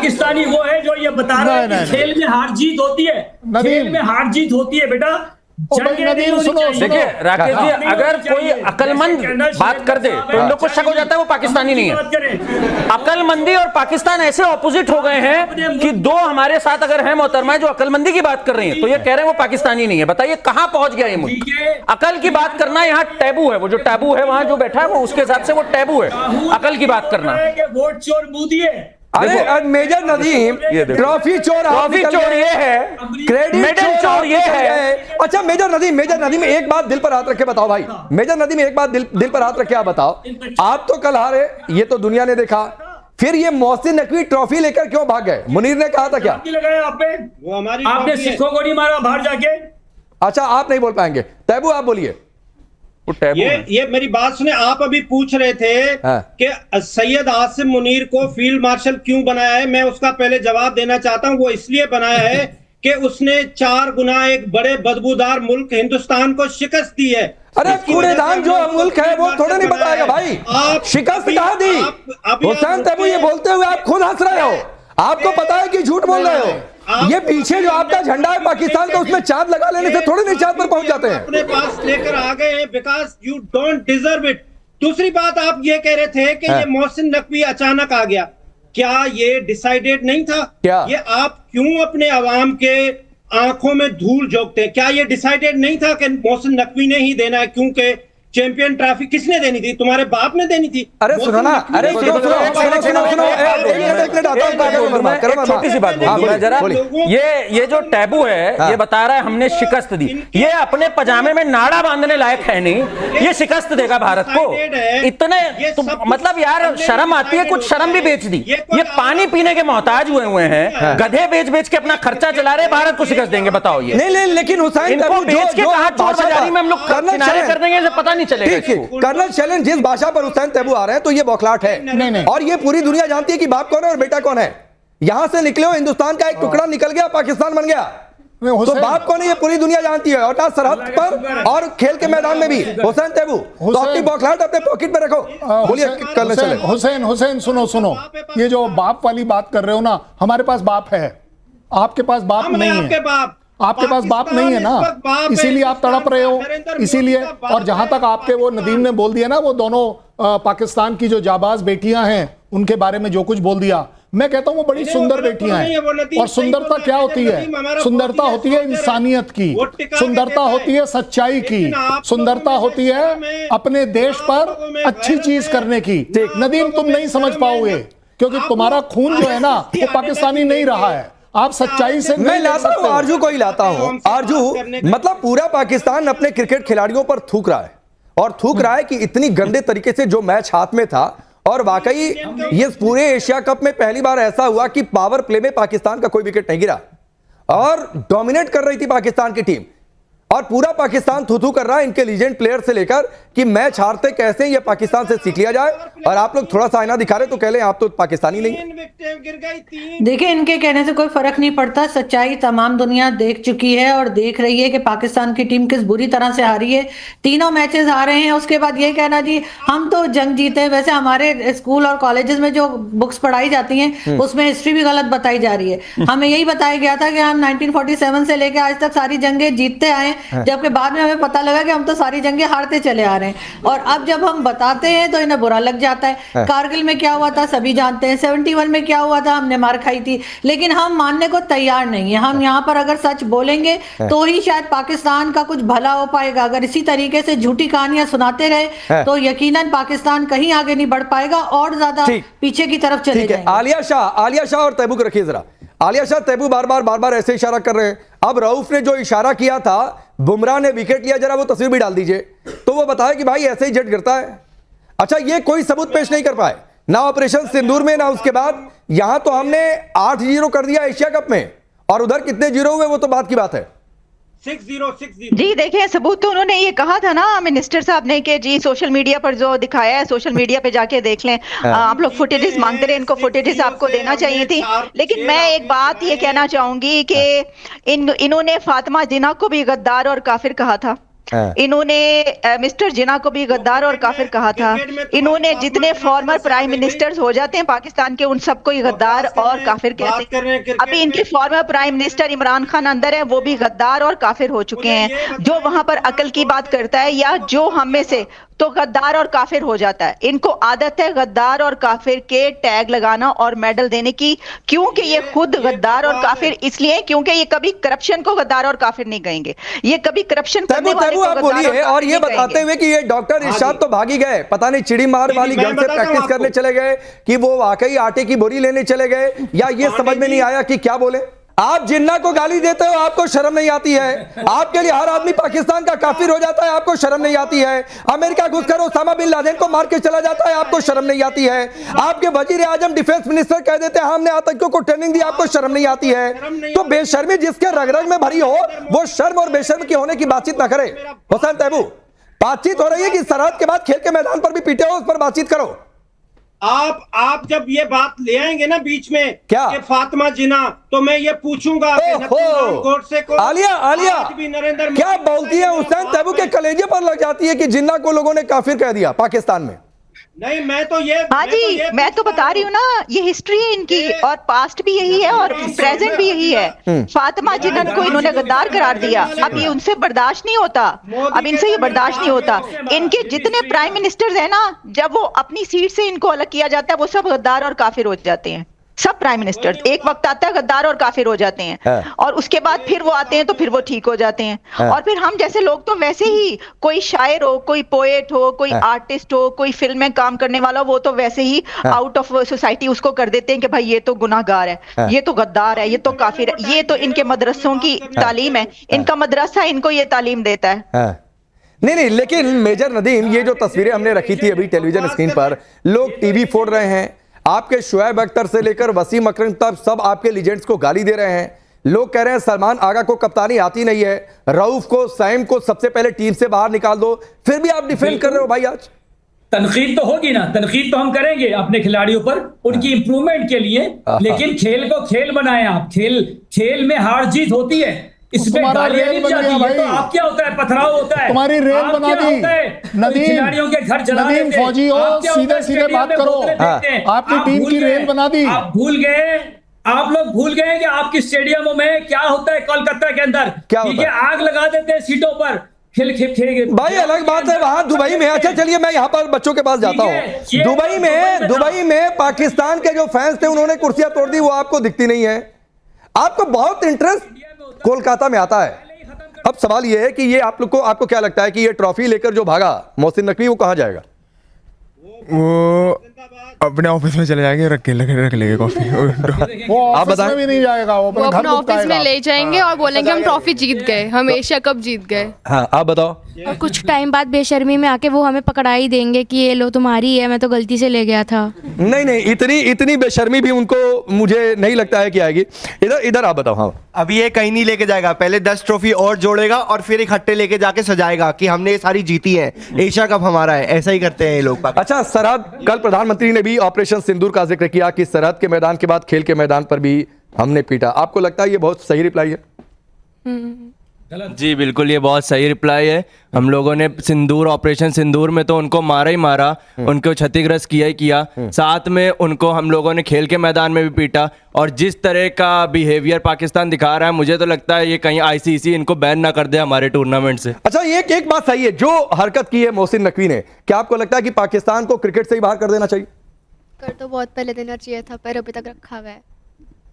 पाकिस्तानी वो है जो ये बता रहा है कि खेल में हार जीत होती है, खेल में हार जीत होती है बेटा। देखिए राकेश जी, अगर कोई अकलमंद बात कर दे तो इन लोग को शक हो जाता है वो पाकिस्तानी नहीं है। अकलमंदी और पाकिस्तान ऐसे ऑपोजिट हो गए हैं कि दो हमारे साथ अगर है मोहतरमा जो अकलमंदी की बात कर रही है तो ये कह रहे हैं वो पाकिस्तानी नहीं है। बताइए कहां पहुंच गया ये मुल्क। अकल की बात करना यहाँ टैबू है, वो जो टैबू है वहां जो बैठा है वो उसके हिसाब से वो टैबू है अकल की बात करना। वोट चोर मोदी है। अरे मेजर नदीम, ट्रॉफी चोर ये है, क्रेडिट चोर ये है। अच्छा मेजर नदीम एक बात दिल पर हाथ रख के बताओ भाई, मेजर नदीम एक बात दिल पर हाथ रख के आप बताओ, आप तो कल हारे, ये तो दुनिया ने देखा, फिर ये मोहसिन नकवी ट्रॉफी लेकर क्यों भाग गए? मुनीर ने कहा था क्या लगाया आपने सिखों को नहीं मारा बाहर जाके? अच्छा आप नहीं बोल पाएंगे, तैबू आप बोलिए। ये मेरी बात सुने, आप अभी पूछ रहे थे कि सैयद आसिम मुनीर को फील्ड मार्शल क्यों बनाया है। मैं उसका पहले जवाब देना चाहता हूं। वो इसलिए बनाया है कि उसने 4 गुना एक बड़े बदबूदार मुल्क हिंदुस्तान को शिकस्त दी है। अरे कूड़ेदान जो मुल्क है वो थोड़ा नहीं बताएगा भाई, शिकस्त कहा दी? हुसैन तैबू ये बोलते हुए आप खुद हंस रहे हो, आपको पता है कि झूठ बोल रहे हो। ये पीछे जो आपका झंडा है पाकिस्तान का, उसमें चांद लगा लेने से थोड़ी नहीं चांद पर पहुंच जाते हैं। अपने पास लेकर आ गए हैं because you don't deserve it. दूसरी बात आप ये कह रहे थे कि ये मोहसिन नकवी अचानक आ गया, क्या ये डिसाइडेड नहीं था? क्या ये आप क्यों अपने अवाम के आंखों में धूल झोंकते हैं? क्या ये डिसाइडेड नहीं था कि मोहसिन नकवी ने ही देना है? क्योंकि चैंपियन ट्रॉफी किसने देनी थी? तुम्हारे बाप ने देनी थी। अरे सुनो ना, अरे सुनो छोटी सी बात बोलूं जरा, ये जो टैबू है ये बता रहा है हमने शिकस्त दी। ये अपने पजामे में नाड़ा बांधने लायक है नहीं, ये शिकस्त देगा भारत को। इतने मतलब यार शर्म आती है, कुछ शर्म भी बेच दी। ये पानी पीने के मोहताज हुए हैं, गधे बेच बेच के अपना खर्चा चला रहे, भारत को शिकस्त देंगे? बताओ ये नहीं, लेकिन हुसैन इनको बेच के कहा चोर बाजारी में हम लोग किनारे कर देंगे, पता नहीं चलेगा। कर्नल चैलेंज जिस भाषा पर हुसैन तैबू आ रहे हैं तो ये बौखलाहट है, और ये पूरी दुनिया जानती है कि बाप कौन है और बेटा कौन है। यहां से निकले हो, हिंदुस्तान का एक टुकड़ा निकल गया, पाकिस्तान बन गया, तो बाप कौन है ये पूरी दुनिया जानती है, और सरहद पर और खेल के मैदान में भी। हुसैन तैबू, तो अपनी बौखलाहट अपने पॉकेट में रखो। बोलिए कर्नल चैलेंज। हुसैन सुनो, ये जो बाप वाली बात कर रहे हो ना, हमारे पास बाप है, आपके पास बाप नहीं है। आपके पास बाप नहीं है ना, इसीलिए आप तड़प रहे हो, इसीलिए। और जहां तक आपके वो नदीम ने बोल दिया ना, वो दोनों पाकिस्तान की जो जाबाज बेटियां हैं उनके बारे में जो कुछ बोल दिया, मैं कहता हूं वो बड़ी सुंदर बेटियां हैं। और सुंदरता क्या होती है? सुंदरता होती है इंसानियत की, सुंदरता होती है सच्चाई की, सुंदरता होती है अपने देश पर अच्छी चीज करने की। नदीम तुम नहीं समझ पाओगे क्योंकि तुम्हारा खून जो है ना वो पाकिस्तानी नहीं रहा है। आप सच्चाई से मैं लाता हूं, आरजू को ही लाता हूं। आरजू मतलब पूरा पाकिस्तान अपने क्रिकेट खिलाड़ियों पर थूक रहा है, और थूक रहा है कि इतनी गंदे तरीके से जो मैच हाथ में था। और वाकई ये पूरे एशिया कप में पहली बार ऐसा हुआ कि पावर प्ले में पाकिस्तान का कोई विकेट नहीं गिरा और डोमिनेट कर रही थी पाकिस्तान की टीम, और पूरा पाकिस्तान थू कर रहा है इनके लीजेंड प्लेयर से लेकर कि मैच हारते कैसे, ये पाकिस्तान से सीख लिया जाए। और आप लोग थोड़ा सा आईना दिखा रहे तो कह ले आप तो पाकिस्तानी नहीं। देखिए इनके कहने से कोई फर्क नहीं पड़ता, सच्चाई तमाम दुनिया देख चुकी है और देख रही है कि पाकिस्तान की टीम किस बुरी तरह से हारी है। तीनों मैचेस हारे हैं, उसके बाद ये कहना जी हम तो जंग जीते हैं। वैसे हमारे स्कूल और कॉलेजेस में जो बुक्स पढ़ाई जाती हैं उसमें हिस्ट्री भी गलत बताई जा रही है। हमें यही बताया गया था कि हम 1947 से लेकर आज तक सारी जंगें जीतते आए, जबकि बाद में हमें पता लगा कि हम तो सारी जंगें हारते चले आ रहे हैं। और अब जब हम बताते हैं तो इन्हें बुरा लग जाता है। कारगिल में क्या हुआ था सभी जानते हैं, 71 में क्या हुआ था, हमने मार खाई थी, लेकिन हम मानने को तैयार नहीं है। हम यहाँ पर अगर सच बोलेंगे तो ही शायद पाकिस्तान का कुछ भला हो पाएगा। अगर इसी तरीके से झूठी कहानियां सुनाते रहे तो यकीनन पाकिस्तान कहीं आगे नहीं बढ़ पाएगा और ज्यादा पीछे की तरफ चले जाएंगे। आलिया शाह और तैबू को रखिए जरा। आलिया शाह तैबू बार बार ऐसे इशारा कर रहे हैं। अब रऊफ ने जो इशारा किया था, बुमराह ने विकेट लिया, जरा वो तस्वीर भी डाल दीजिए, तो वो बताया कि भाई ऐसे ही जट गिरता है। अच्छा ये कोई सबूत पेश नहीं कर पाए ना ऑपरेशन सिंदूर में ना उसके बाद। यहां तो हमने 8-0 कर दिया एशिया कप में, और उधर कितने जीरो हुए वो तो बात की बात है। 6-0 जी देखिए सबूत तो उन्होंने ये कहा था ना मिनिस्टर साहब ने कि जी सोशल मीडिया पर जो दिखाया है सोशल मीडिया पे जाके देख लें। आप लोग फुटेजेस मांगते रहे, इनको फुटेजेस आपको देना चाहिए थी। लेकिन मैं एक बात ये कहना चाहूंगी कि इन्होंने फातिमा जिन्ना को भी गद्दार और काफिर कहा था। इन्होंने मिस्टर जिन्ना को भी गद्दार और काफिर कहा था। इन्होंने जितने फॉर्मर प्राइम मिनिस्टर्स हो जाते हैं पाकिस्तान के, उन सबको ही गद्दार और काफिर कहते हैं। अभी इनके former prime minister Imran Khan अंदर है, वो भी गद्दार और काफिर हो चुके हैं। जो वहां पर अकल की बात करता है या जो हम में से, तो गद्दार और काफिर हो जाता है। इनको आदत है गद्दार और काफिर के टैग लगाना और मेडल देने की, क्योंकि ये खुद गद्दार और काफिर इसलिए क्योंकि ये कभी करप्शन को गद्दार और काफिर नहीं कहेंगे, ये कभी करप्शन करने वाले को आप बोलिए। और ये बताते हुए कि ये डॉक्टर इरशाद तो भागी गए, पता नहीं चिड़ी मार वाली घर से प्रैक्टिस करने चले गए कि वो वाकई आटे की बोरी लेने चले गए, या ये समझ में नहीं आया कि क्या बोले। आप जिन्ना को गाली देते हो, आपको शर्म नहीं आती है? आपके लिए हर आदमी पाकिस्तान का काफिर हो जाता है, आपको शर्म नहीं आती है? अमेरिका घुसकर ओसामा बिन लादेन को मार के चला जाता है, आपको शर्म नहीं आती है? आपके वजीर आजम डिफेंस मिनिस्टर कह देते हैं हमने आतंकियों को ट्रेनिंग दी, आपको शर्म नहीं आती है? तो बेशर्मी जिसके रग रग में भरी हो, वो शर्म और बेशर्म की होने की बातचीत ना करे। हुसैन तैयबू, बातचीत हो रही है कि सरहद के बाद खेल के मैदान पर भी पीटे हो, उस पर बातचीत करो। आप जब ये बात ले आएंगे ना बीच में क्या कि फातिमा जिन्ना, तो मैं ये पूछूंगा गोडसे को, आलिया क्या बोलती है? हुसैन तैयबू के कलेजे पर लग जाती है कि जिन्ना को लोगों ने काफिर कह दिया पाकिस्तान में। नहीं, मैं तो बता रही हूँ ना, ये हिस्ट्री है इनकी, और पास्ट भी यही है और प्रेजेंट भी यही है। फातिमा जिन्ना को इन्होंने गद्दार करार दिया, अब ये उनसे बर्दाश्त नहीं होता, अब इनसे ये बर्दाश्त नहीं होता। इनके जितने प्राइम मिनिस्टर्स हैं ना, जब वो अपनी सीट से इनको अलग किया जाता है, वो सब गद्दार और काफिर हो जाते हैं। सब प्राइम मिनिस्टर एक वक्त आता है गद्दार और काफिर हो जाते हैं, और उसके बाद फिर वो आते हैं तो फिर वो ठीक हो जाते हैं। और फिर हम जैसे लोग तो वैसे ही, कोई शायर हो, कोई पोएट हो, कोई आर्टिस्ट हो, कोई फिल्म में काम करने वाला हो, वो तो वैसे ही आउट ऑफ सोसाइटी उसको कर देते हैं कि भाई ये तो गुनाहगार है, ये तो गद्दार है, ये तो काफिर है। ये तो इनके मदरसों की तालीम है, इनका मदरसा इनको ये तालीम देता है। नहीं, लेकिन मेजर नदीम, ये जो तस्वीरें हमने रखी थी अभी टेलीविजन स्क्रीन पर, लोग टीवी फोड़ रहे हैं, आपके शुएब अख्तर से लेकर वसीम अकरम तक सब आपके लीजेंड्स को गाली दे रहे हैं। लोग कह रहे हैं सलमान आगा को कप्तानी आती नहीं है, रऊफ को, सैम को सबसे पहले टीम से बाहर निकाल दो, फिर भी आप डिफेंड कर रहे हो भाई। आज तनकीद तो होगी ना, तनकीद तो हम करेंगे अपने खिलाड़ियों पर, उनकी इंप्रूवमेंट के लिए, लेकिन खेल को खेल बनाए आप। खेल में हार जीत होती है, इसमें गालियां नहीं जाती है, तो आप क्या होता है, पथराव होता है, तुम्हारी रेल बना दी। नदीम, खिलाड़ियों के घर जला देते हैं। फौजी हो, सीधे बात करो, आपकी टीम की रेल बना दी। आप भूल गए, आप लोग भूल गए कि आपकी स्टेडियमों में क्या होता है, कोलकाता के अंदर ठीक है, आग लगा देते हैं सीटों पर। भाई अलग बात है वहां दुबई में। अच्छा चलिए मैं यहाँ पर बच्चों के पास जाता हूँ। दुबई में पाकिस्तान के जो फैंस थे उन्होंने कुर्सियां तोड़ दी, वो आपको दिखती नहीं है। आपको बहुत इंटरेस्ट कोलकाता में आता है। अब सवाल यह है कि ये आप लोग को, आपको क्या लगता है कि ये ट्रॉफी लेकर जो भागा मोहसिन नकवी, वो कहां जाएगा? वो अपने ऑफिस में चले जाएंगे, रख लेंगे कॉफी। वो आप बताएं, भी नहीं जाएगा, वो अपने ऑफिस में ले जाएंगे और बोलेंगे हम ट्रॉफी जीत गए, हम एशिया कप जीत गए। हाँ आप बताओ। और कुछ टाइम बाद बेशर्मी में आके वो हमें पकड़ा ही देंगे कि ये लो तुम्हारी है, मैं तो गलती से ले गया था। नहीं, इतनी बेशर्मी भी उनको मुझे नहीं लगता है कि आएगी। इधर आप बताओ। हाँ अभी ये कहीं नहीं लेके जाएगा, पहले 10 ट्रॉफी और जोड़ेगा और फिर इकट्ठे लेके जाके सजाएगा कि हमने ये सारी जीती है, एशिया कप हमारा है। ऐसा ही करते हैं ये लोग। अच्छा सरहद, कल प्रधानमंत्री ने भी ऑपरेशन सिंदूर का जिक्र किया कि सरहद के मैदान के बाद खेल के मैदान पर भी हमने पीटा। आपको लगता है ये बहुत सही रिप्लाई है? जी बिल्कुल, ये बहुत सही रिप्लाई है। हम लोगों ने सिंदूर, ऑपरेशन सिंदूर में तो उनको मारा ही मारा, उनको क्षतिग्रस्त किया ही किया, साथ में उनको हम लोगों ने खेल के मैदान में भी पीटा। और जिस तरह का बिहेवियर पाकिस्तान दिखा रहा है, मुझे तो लगता है ये कहीं आईसीसी इनको बैन ना कर दे हमारे टूर्नामेंट से। अच्छा एक बात सही है, जो हरकत की है मोहसिन नकवी ने, क्या आपको लगता है कि पाकिस्तान को क्रिकेट से ही बाहर कर देना चाहिए? कर तो बहुत पहले देना चाहिए था, पर अभी तक रखा हुआ है।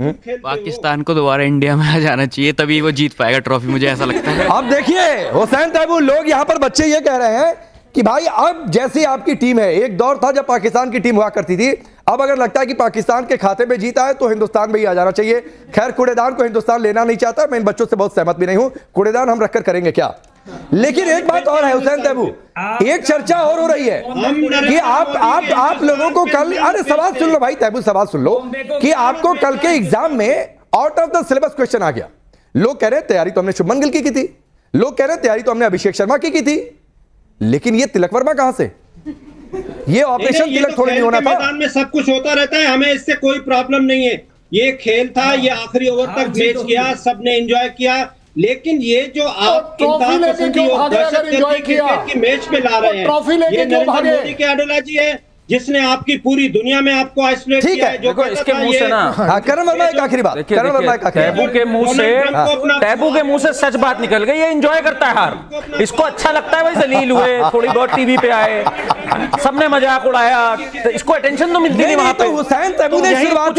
पाकिस्तान को दोबारा इंडिया में आ जाना चाहिए, तभी वो जीत पाएगा ट्रॉफी, मुझे ऐसा लगता है। अब देखिए हुसैन तैयबू, लोग यहाँ पर बच्चे ये कह रहे हैं कि भाई अब जैसी आपकी टीम है, एक दौर था जब पाकिस्तान की टीम हुआ करती थी, अब अगर लगता है कि पाकिस्तान के खाते में जीता है तो हिंदुस्तान में ही आ जाना चाहिए। खैर कूड़ेदान को हिंदुस्तान लेना नहीं चाहता, मैं इन बच्चों से बहुत सहमत भी नहीं हूं। कूड़ेदान हम रखकर करेंगे क्या? लेकिन एक बात और है हुसैन तैयबू, एक चर्चा और हो रही है कि आप लोगों को कल, अरे सवाल सुन लो भाई तैयबू, सवाल सुन लो कि आपको कल के एग्जाम में out of the syllabus question आ गया। लोग कह रहे हैं तैयारी तो हमने शुभमन गिल की थी, लोग कह रहे हैं तैयारी तो हमने अभिषेक शर्मा की थी, लेकिन ये तिलक वर्मा कहां से? ये ऑपरेशन तिलक थोड़ी नहीं होना था। मैदान में सब कुछ होता रहता है, हमें इससे कोई प्रॉब्लम नहीं है। ये खेल था, ये आखिरी ओवर तक मैच किया, सबने एंजॉय किया, लेकिन ये जो आप ट्रॉफी लेके क्यों भागे अगर एंजॉय किया? की मैच पे ला रहे हैं, ट्रॉफी लेके क्यों भागे? मोदी की आइडियोलॉजी है जिसने आपकी पूरी दुनिया में आपको आइसोलेट किया है। जो देखो इसके मुंह से ना करण वर्मा एक आखिरी बात, करण वर्मा एक आखिरी टैबू के मुंह से सच बात निकल गई। ये एंजॉय करता है हार, इसको अच्छा लगता है भाई जलील हुए, थोड़ी बहुत टीवी पे आए, सबने मजाक उड़ाया, तो इसको अटेंशन तो मिलती नहीं वहां पे। हुसैन तैमूर ने शुरुआती